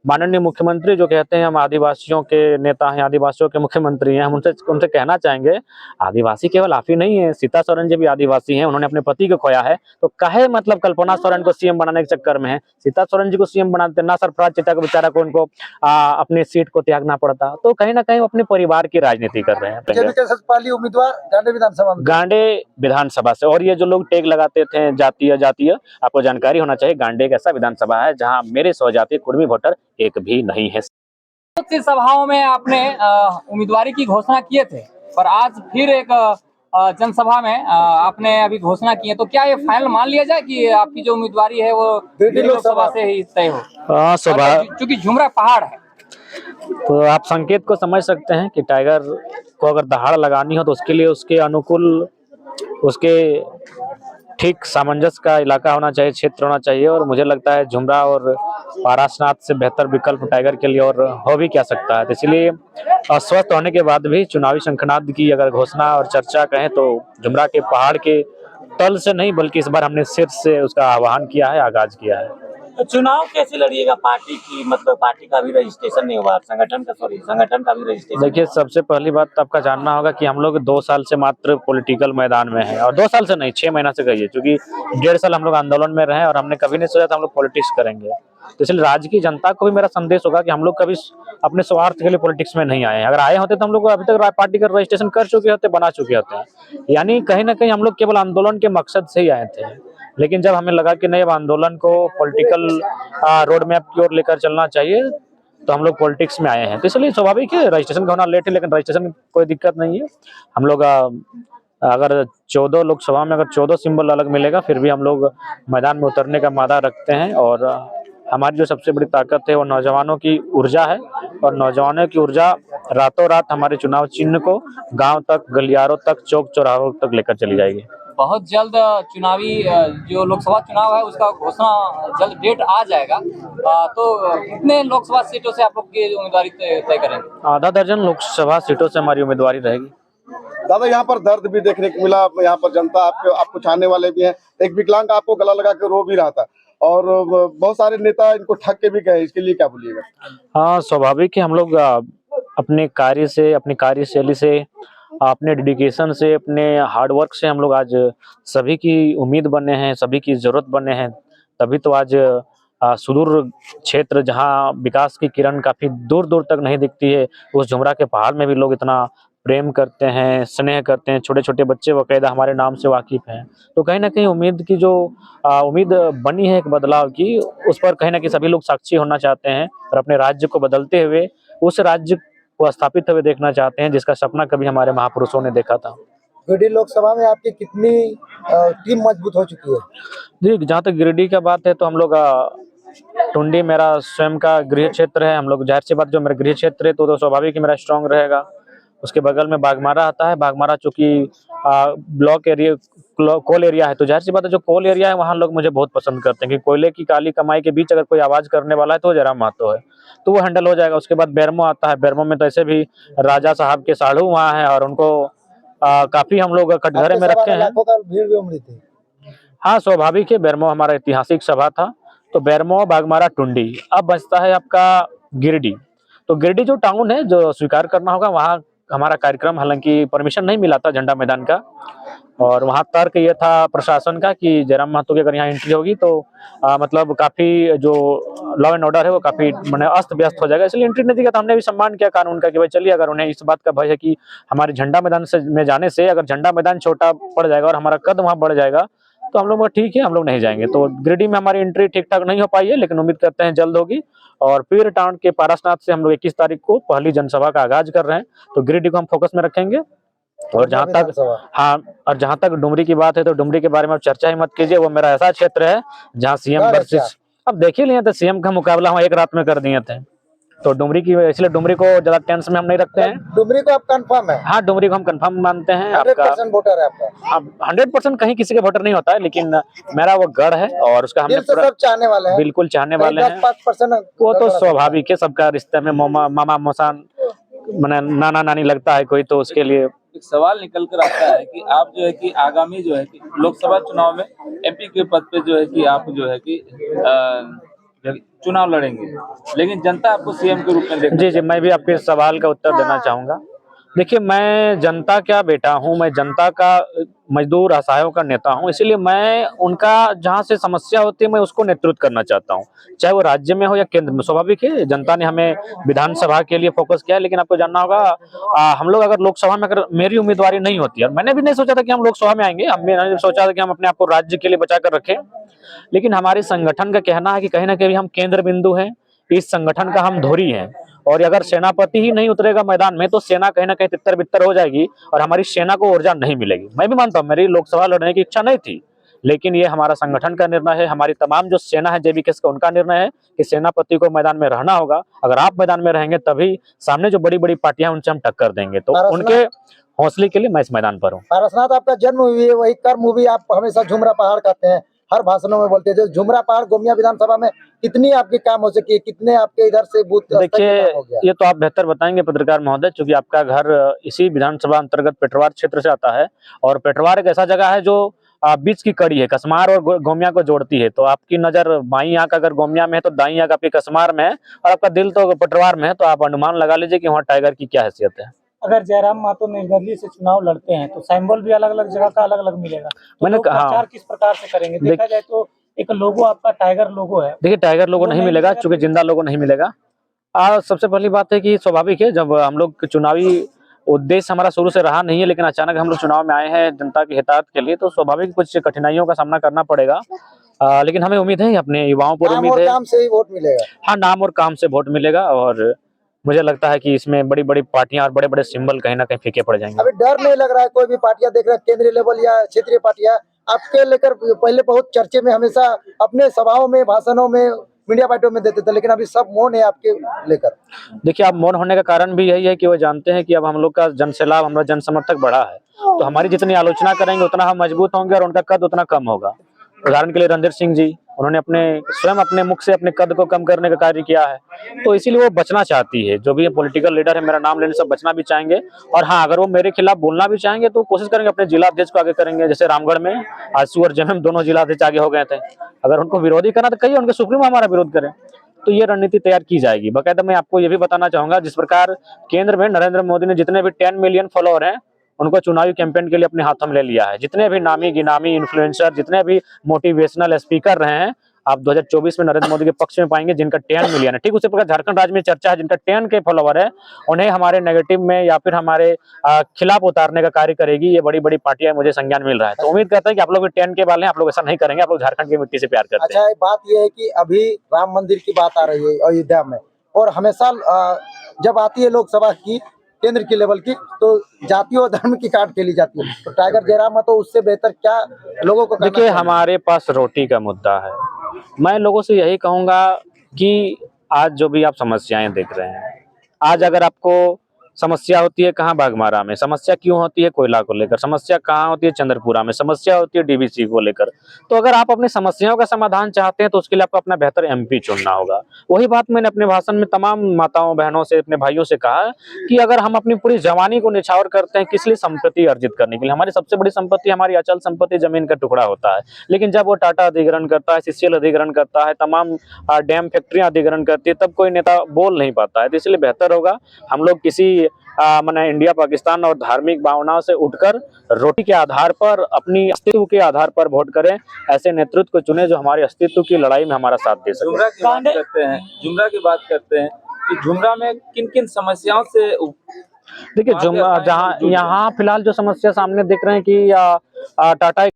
माननीय मुख्यमंत्री जो कहते हैं हम आदिवासियों के नेता हैं, आदिवासियों के मुख्यमंत्री हैं, हम उनसे उनसे कहना चाहेंगे, आदिवासी केवल आप ही नहीं है, सीता सोरेन जी भी आदिवासी हैं, उन्होंने अपने पति को खोया है, तो काहे मतलब कल्पना सोरेन को सीएम बनाने के चक्कर में है। सीता सोरेन जी को सीएम बनाते ना, सरफराज चेता को बेचारा को उनको अपनी सीट को त्यागना पड़ता। तो कहीं ना कहीं वो अपने परिवार की राजनीति कर रहे हैं उम्मीदवार गांधी विधानसभा में, गांडे विधानसभा से। और ये जो लोग टेग लगाते थे जातीय जातीय, आपको जानकारी होना चाहिए गांडे एक ऐसा विधानसभा है जहां मेरे स्वजातीय कुर्मी वोटर एक भी नहीं है। बहुत सी सभाओं में आपने उम्मीदवारी की घोषणा किए थे, पर आज फिर एक जनसभा में आपने अभी घोषणा की है, तो क्या ये फाइनल मान लिया जाए कि आपकी जो उम्मीदवारी है वो लोकसभा से ही तय हो? क्योंकि झुमरा पहाड़ है, तो आप संकेत को समझ सकते हैं कि टाइगर को अगर दहाड़ लगानी हो तो उसके लिए उसके अनुकूल, उसके ठीक सामंजस्य का इलाका होना चाहिए, क्षेत्र होना चाहिए। और मुझे लगता है झुमरा और पारासनाथ से बेहतर विकल्प टाइगर के लिए और हो भी क्या सकता है। तो इसलिए अस्वस्थ होने के बाद भी चुनावी शंखनाद की अगर घोषणा और चर्चा कहें तो झुमरा के पहाड़ के तल से नहीं बल्कि इस बार हमने शीर्ष से उसका आह्वान किया है, आगाज किया है। तो चुनाव कैसे लड़िएगा? पार्टी की मतलब पार्टी का भी रजिस्ट्रेशन नहीं हुआ, संगठन का भी रजिस्ट्रेशन। देखिए, सबसे पहली बात तो आपका जानना होगा कि हम लोग 2 साल से मात्र पॉलिटिकल मैदान में हैं, और 2 साल से नहीं 6 महीना से कहिए, क्योंकि 1.5 साल हम लोग आंदोलन में रहे और हमने कभी नहीं सोचा था हम लोग पॉलिटिक्स करेंगे। तो इसलिए राज्य की जनता को भी मेरा संदेश होगा कि हम लोग कभी अपने स्वार्थ के लिए पॉलिटिक्स में नहीं आए हैं। अगर आए होते तो हम लोग अभी तक पार्टी का रजिस्ट्रेशन कर चुके होते, बना चुके होते। यानी कहीं ना कहीं हम लोग केवल आंदोलन के मकसद से ही आए थे, लेकिन जब हमें लगा कि नहीं, अब आंदोलन को पॉलिटिकल रोड मैप की ओर लेकर चलना चाहिए, तो हम लोग पॉलिटिक्स में आए हैं। तो इसलिए स्वाभाविक है रजिस्ट्रेशन का होना लेट है, लेकिन रजिस्ट्रेशन कोई दिक्कत नहीं है। हम लोग अगर 14 लोकसभा में अगर 14 सिंबल अलग मिलेगा, फिर भी हम लोग मैदान में उतरने का मादा रखते हैं। और हमारी जो सबसे बड़ी ताकत है वो नौजवानों की ऊर्जा है, और नौजवानों की ऊर्जा रातों रात हमारे चुनाव चिन्ह को गांव तक, गलियारों तक, चौक चौराहों तक लेकर चली जाएगी। बहुत जल्द चुनावी जो लोकसभा चुनाव है उसका घोषणा जल्द डेट आ जाएगा, तो कितने लोकसभा सीटों से आप लोग की उम्मीदवारी तय करेंगे? आधा दर्जन लोकसभा सीटों से हमारी उम्मीदवारी रहेगी। दादा यहाँ पर दर्द भी देखने को मिला, यहाँ पर जनता आपको चाहने वाले भी हैं। एक विकलांग आपको गला लगा के रो भी रहा था, और बहुत सारे नेता इनको ठग के भी गए, इसके लिए क्या बोलिएगा? हाँ, स्वाभाविक है। हम लोग अपने कार्य से, अपनी कार्यशैली से, अपने डेडिकेशन से, अपने हार्डवर्क से हम लोग आज सभी की उम्मीद बने हैं, सभी की जरूरत बने हैं। तभी तो आज सुदूर क्षेत्र जहां विकास की किरण काफी दूर दूर तक नहीं दिखती है, उस झुमरा के पहाड़ में भी लोग इतना प्रेम करते हैं, स्नेह करते हैं। छोटे छोटे बच्चे बाकायदा हमारे नाम से वाकिफ हैं। तो कहीं ना कहीं उम्मीद की जो उम्मीद बनी है एक बदलाव की, उस पर कहीं ना कहीं सभी लोग साक्षी होना चाहते हैं और अपने राज्य को बदलते हुए उस राज्य को स्थापित हुए देखना चाहते हैं जिसका सपना कभी हमारे महापुरुषों ने देखा था। गिरिडीह लोकसभा में आपकी कितनी टीम मजबूत हो चुकी है? जी, जहाँ तक गिरिडीह का बात है तो हम लोग टुंडी मेरा स्वयं का गृह क्षेत्र है। हम लोग जाहिर सी बात, जो मेरा गृह क्षेत्र है तो स्वाभाविक ही मेरा स्ट्रांग रहेगा। उसके बगल में बाघमारा आता है। बाघमारा चूंकि ब्लॉक एरिया, कोल एरिया है, तो जाहिर सी बात है जो कोल एरिया है वहाँ लोग मुझे बहुत पसंद करते हैं कि कोयले की काली कमाई के बीच अगर कोई आवाज करने वाला है तो जयराम महतो है, तो वो हैंडल हो जाएगा। उसके बाद बेरमो आता है। बेरमो में तो ऐसे भी राजा साहब के साढ़ू वहाँ है और उनको काफी हम लोग कटघरे में रखे हैं। भीड़ भी उमड़ी थी। हाँ, स्वाभाविक है, बेरमो हमारा ऐतिहासिक सभा था। तो बेरमो, बाघमारा, टुंडी, अब बचता है आपका गिरिडीह। तो गिरिडीह जो टाउन है, जो स्वीकार करना होगा, वहाँ हमारा कार्यक्रम, हालांकि परमिशन नहीं मिला था झंडा मैदान का, और वहाँ तर्क ये था प्रशासन का कि जयराम महतो की अगर यहाँ एंट्री होगी तो मतलब काफी जो लॉ एंड ऑर्डर है वो काफी मैंने अस्त व्यस्त हो जाएगा, इसलिए एंट्री नहीं दी। तो हमने भी सम्मान किया कानून का कि भाई चलिए, अगर उन्हें इस बात का भय है कि हमारे झंडा मैदान से में जाने से अगर झंडा मैदान छोटा पड़ जाएगा और हमारा कद वहाँ बढ़ जाएगा, तो हम लोग ठीक है, हम लोग नहीं जाएंगे। तो गिरिडीह में हमारी एंट्री ठीक ठाक नहीं हो पाई है, लेकिन उम्मीद करते हैं जल्द होगी। और पीर टाउन के पारसनाथ से हम लोग 21 तारीख को पहली जनसभा का आगाज कर रहे हैं, तो गिरिडीह को हम फोकस में रखेंगे। और जहां तक डुमरी की बात है तो डुमरी के बारे में आप चर्चा ही मत कीजिए। वो मेरा ऐसा क्षेत्र है जहां सीएम वर्सेस, अब देख ही लिए थे, सीएम का मुकाबला हम एक रात में कर दिए थे। तो डुमरी की, इसलिए डुमरी को ज्यादा टेंस में हम नहीं रखते हैं। डुमरी को आप कंफर्म है? हाँ, डुमरी को हम कंफर्म मानते हैं। 100% वोटर है आपका? 100% कहीं किसी के वोटर नहीं होता है, लेकिन मेरा वो गढ़ है और उसका हमने पूरा सब चाहने वाले हैं, बिल्कुल चाहने वाले हैं। 5% वो तो स्वाभाविक है, सबका रिश्ते में मामा मौसान मैंने नाना नानी लगता है कोई, तो उसके लिए एक सवाल निकल कर आता है कि आप जो है कि आगामी जो है कि लोकसभा चुनाव में एमपी के पद पे जो है कि आप जो है कि चुनाव लड़ेंगे, लेकिन जनता आपको सीएम के रूप में देखना जी जी, मैं भी आपके सवाल का उत्तर देना चाहूंगा। देखिए, मैं जनता क्या बेटा हूं, मैं जनता का मजदूर असहायों का नेता हूं, इसीलिए मैं उनका जहां से समस्या होती है मैं उसको नेतृत्व करना चाहता हूं, चाहे वो राज्य में हो या केंद्र में। स्वाभाविक है, जनता ने हमें विधानसभा के लिए फोकस किया है, लेकिन आपको जानना होगा हम लोग अगर लोकसभा में, अगर मेरी उम्मीदवारी नहीं होती, और मैंने भी नहीं सोचा था कि हम लोकसभा में आएंगे, हमने सोचा था कि हम अपने आप को राज्य के लिए बचा कर रखें, लेकिन हमारे संगठन का कहना है कि कहीं ना कहीं हम केंद्र बिंदु हैं, इस संगठन का हम धुरी हैं, और अगर सेनापति ही नहीं उतरेगा मैदान में तो सेना कहीं ना कहीं तितर बितर हो जाएगी और हमारी सेना को ऊर्जा नहीं मिलेगी। मैं भी मानता हूँ मेरी लोकसभा लड़ने की इच्छा नहीं थी, लेकिन ये हमारा संगठन का निर्णय है, हमारी तमाम जो सेना है जेबीकेएस का, उनका निर्णय है कि सेनापति को मैदान में रहना होगा। अगर आप मैदान में रहेंगे तभी सामने जो बड़ी बड़ी पार्टियां हैं उनसे हम टक्कर देंगे, तो उनके हौसले के लिए मैं इस मैदान पर हूँ। पारसनाथ आपका जन्म हुई है, वही कर्म हुई, आप हमेशा झुमरा पहाड़ कहते हैं, हर भाषणों में बोलते थे। झुमरा पहाड़ गोमिया विधानसभा में कितनी आपकी काम हो सकी, कितने आपके इधर से बूथ देखिए, ये तो आप बेहतर बताएंगे पत्रकार महोदय, क्योंकि आपका घर इसी विधानसभा अंतर्गत पेटरवार क्षेत्र से आता है, और पेटरवार एक ऐसा जगह है जो बीच की कड़ी है, कसमार और गोमिया को जोड़ती है। तो आपकी नजर बाई आंख अगर गोमिया में है तो दाई आंख आपकी कसमार में है, और आपका दिल तो पेटरवार में है, तो आप अनुमान लगा लीजिए कि वहाँ टाइगर की क्या हैसियत है। अगर जयराम महतो निर्दलीय से चुनाव लड़ते हैं तो सिंबल भी अलग अलग जगह का अलग अलग मिलेगा, तो मैंने लोग कहा प्रचार किस प्रकार से करेंगे? देखा जाए तो एक लोगो आपका टाइगर लोगो है। देखिए, टाइगर लोगो नहीं मिलेगा, चूंकि जिंदा लोगो नहीं मिलेगा। सबसे पहली बात है कि स्वाभाविक है, जब हम लोग चुनावी उद्देश्य हमारा शुरू से रहा नहीं है, लेकिन अचानक हम लोग चुनाव में आए हैं जनता के हितार्थ के लिए, तो स्वाभाविक कुछ कठिनाइयों का सामना करना पड़ेगा। लेकिन हमें उम्मीद है, अपने युवाओं पर उम्मीद है, काम से ही वोट मिलेगा। हाँ, नाम और काम से वोट मिलेगा, और मुझे लगता है कि इसमें बड़ी बड़ी पार्टियां और बड़े बड़े सिंबल कहीं ना कहीं फीके पड़ जाएंगे। अभी डर नहीं लग रहा है? कोई भी पार्टियां देख रहे हैं, केंद्रीय लेवल या क्षेत्रीय पार्टियां आपके लेकर पहले बहुत चर्चे में, हमेशा अपने सभाओं में, भाषणों में, मीडिया पार्टियों में देते थे, लेकिन अभी सब मौन है आपके लेकर। देखिए, आप मौन होने का कारण भी यही है कि वो जानते हैं कि अब हम लोग का जन सैलाब, हमारा जन समर्थक बढ़ा है, तो हमारी जितनी आलोचना करेंगे उतना हम मजबूत होंगे और उनका कद उतना कम होगा। उदाहरण के लिए रणधीर सिंह जी, उन्होंने स्वयं अपने मुख से अपने कद को कम करने का कार्य किया है, तो इसीलिए वो बचना चाहती है। जो भी पॉलिटिकल लीडर है, मेरा नाम लेने से बचना भी चाहेंगे, और हाँ, अगर वो मेरे खिलाफ बोलना भी चाहेंगे तो कोशिश करेंगे अपने जिला अध्यक्ष को आगे करेंगे। जैसे रामगढ़ में आजसू और जेएमएम दोनों जिला अध्यक्ष आगे हो गए थे, अगर उनको विरोधी करना तो कहिए, उनके सुप्रीमो हमारा विरोध करें, तो ये रणनीति तैयार की जाएगी। बाकायदा मैं आपको ये भी बताना चाहूंगा, जिस प्रकार केंद्र में नरेंद्र मोदी ने जितने भी 10 मिलियन फॉलोअर हैं उनको चुनावी कैंपेन के लिए अपने हाथों में ले लिया है। जितने भी नामी गिनामी इन्फ्लुएंसर, जितने भी मोटिवेशनल स्पीकर रहे हैं, आप 2024 में नरेंद्र मोदी के पक्ष में पाएंगे जिनका 10 मिलियन है। ठीक उसी प्रकार झारखंड राज्य में चर्चा है, जिनका 10 के फॉलोवर है, उन्हें हमारे नेगेटिव में या फिर हमारे खिलाफ उतारने का कार्य करेगी ये बड़ी बड़ी पार्टियां, मुझे संज्ञान मिल रहा है। तो उम्मीद करते हैं कि आप लोग 10 के वाले हैं, आप लोग ऐसा नहीं करेंगे, आप लोग झारखंड की मिट्टी से प्यार करते हैं। अच्छा, बात यह है कि अभी राम मंदिर की बात आ रही है अयोध्या में, और हमेशा जब आती है लोकसभा की केंद्र की लेवल की, तो जाति और धर्म की काट खेली जाती है, तो टाइगर जयराम तो उससे बेहतर क्या लोगों को? देखिए, हमारे पास रोटी का मुद्दा है। मैं लोगों से यही कहूंगा कि आज जो भी आप समस्याएं देख रहे हैं, आज अगर आपको समस्या होती है कहाँ, बाघमारा में समस्या क्यों होती है, कोयला को लेकर समस्या कहाँ होती है, चंद्रपुरा में समस्या होती है, डीवीसी को लेकर। तो अगर आप अपनी समस्याओं का समाधान चाहते हैं तो उसके लिए आपको अपना बेहतर एमपी चुनना होगा। वही बात मैंने अपने भाषण में तमाम माताओं बहनों से, अपने भाइयों से कहा कि अगर हम अपनी पूरी जवानी को निछावर करते हैं किस लिए, संपत्ति अर्जित करने के लिए। हमारी सबसे बड़ी संपत्ति, हमारी अचल संपत्ति जमीन का टुकड़ा होता है, लेकिन जब वो टाटा अधिग्रहण करता है, सीसीएल अधिग्रहण करता है, तमाम डैम फैक्ट्रियां अधिग्रहण करती है, तब कोई नेता बोल नहीं पाता है। तो इसलिए बेहतर होगा हम लोग किसी मैंने इंडिया पाकिस्तान और धार्मिक भावनाओं से उठकर रोटी के आधार पर, अपनी अस्तित्व के आधार पर वोट करें। ऐसे नेतृत्व को चुने जो हमारे अस्तित्व की लड़ाई में हमारा साथ दे सके। झुमरा की बात करते हैं कि झुमरा में किन किन समस्याओं से देखिए, जहाँ यहाँ फिलहाल जो समस्या सामने देख रहे हैं कि टाटा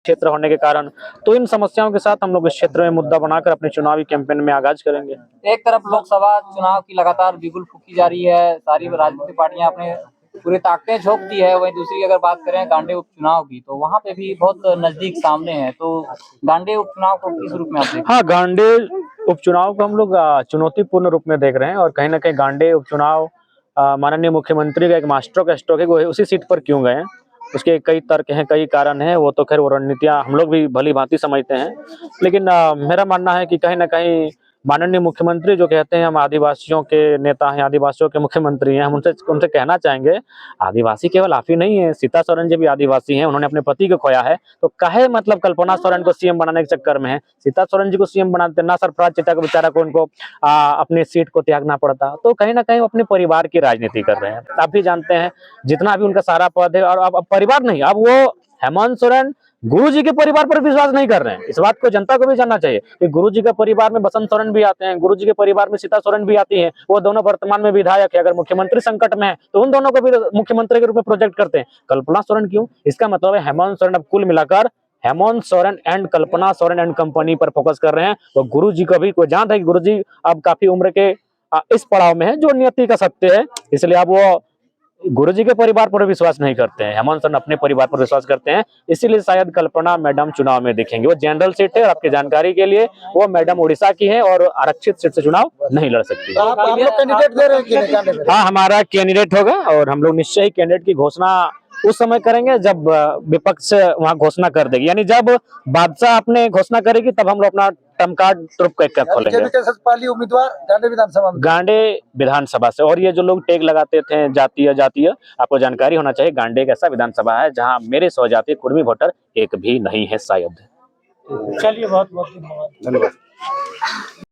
क्षेत्र होने के कारण, तो इन समस्याओं के साथ हम लोग इस क्षेत्र में मुद्दा बनाकर अपने चुनावी कैंपेन में आगाज करेंगे। एक तरफ लोकसभा चुनाव की लगातार बिगुल फूकी जा रही है, सारी राजनीतिक पार्टियां अपने पूरी ताकतें झोंकती है, वहीं दूसरी अगर बात करें गांडे उपचुनाव की, तो वहां पे भी बहुत नजदीक सामने है। तो गांडे उपचुनाव को किस रूप में आप देखते हैं? हाँ, गांडे उपचुनाव को हम लोग चुनौतीपूर्ण रूप में देख रहे हैं, और कहीं ना कहीं गांडे उपचुनाव माननीय मुख्यमंत्री का एक मास्टर का स्ट्रोक है, वो उसी सीट पर क्यों गए हैं, उसके कई तर्क हैं, कई कारण हैं। वो तो खैर वो रणनीतियां हम लोग भी भली भांति समझते हैं, लेकिन मेरा मानना है कि कहीं ना कहीं माननीय मुख्यमंत्री जो कहते हैं हम आदिवासियों के नेता हैं, आदिवासियों के मुख्यमंत्री हैं, हम उनसे कहना चाहेंगे आदिवासी केवल आप ही नहीं है, सीता सोरेन जी भी आदिवासी हैं, उन्होंने अपने पति को खोया है, तो काहे मतलब कल्पना सोरेन को सीएम बनाने के चक्कर में है, सीता सोरेन जी को सीएम बनाते ना, सरफराज चेता को बेचारा को उनको अपनी सीट को त्यागना पड़ता। तो कहीं ना कहीं वो अपने परिवार की राजनीति कर रहे हैं। आप भी जानते हैं जितना भी उनका सारा पद है, और अब परिवार नहीं, अब वो हेमंत सोरेन गुरु जी के परिवार पर विश्वास नहीं कर रहे हैं। इस बात को जनता को भी जानना चाहिए कि गुरु जी के परिवार में बसंत सोरेन भी आते हैं, गुरु जी के परिवार में सीता सोरेन भी आती है, वो दोनों वर्तमान में विधायक है। अगर मुख्यमंत्री संकट में है तो उन दोनों को भी मुख्यमंत्री के रूप में प्रोजेक्ट करते हैं। कल्पना सोरेन क्यों? इसका मतलब है हेमंत सोरेन अब कुल मिलाकर Hemant Soren and Kalpana Soren and company पर फोकस कर रहे हैं। वो गुरु जी को भी कोई जानता है कि गुरु जी अब काफी उम्र के इस पड़ाव में है जो नियति का सत्य है, इसलिए अब वो गुरु जी के परिवार पर विश्वास नहीं करते हैं, हेमंत सोरेन अपने परिवार पर विश्वास करते हैं। इसीलिए शायद कल्पना मैडम चुनाव में दिखेंगे। वो जनरल सीट है, और आपकी जानकारी के लिए वो मैडम उड़ीसा की है और आरक्षित सीट से चुनाव नहीं लड़ सकती। तो आप लोग कैंडिडेट दे रहे हैं कि नहीं कैंडिडेट? हाँ, हमारा कैंडिडेट होगा और हम लोग निश्चय ही कैंडिडेट की घोषणा उस समय करेंगे जब विपक्ष वहां घोषणा कर देगी, यानी जब बादशाह अपने घोषणा करेगी तब हम लोग अपना टर्म कार्ड ट्रुप का खोलेंगे पहली उम्मीदवार गांधी विधानसभा में, गांडे विधानसभा से। और ये जो लोग टैग लगाते थे जातीय जातीय, आपको जानकारी होना चाहिए गांडे एक ऐसा विधानसभा है जहां मेरे स्वजातीय कुर्मी वोटर एक भी नहीं है शायद। चलिए बहुत बहुत धन्यवाद। धन्यवाद।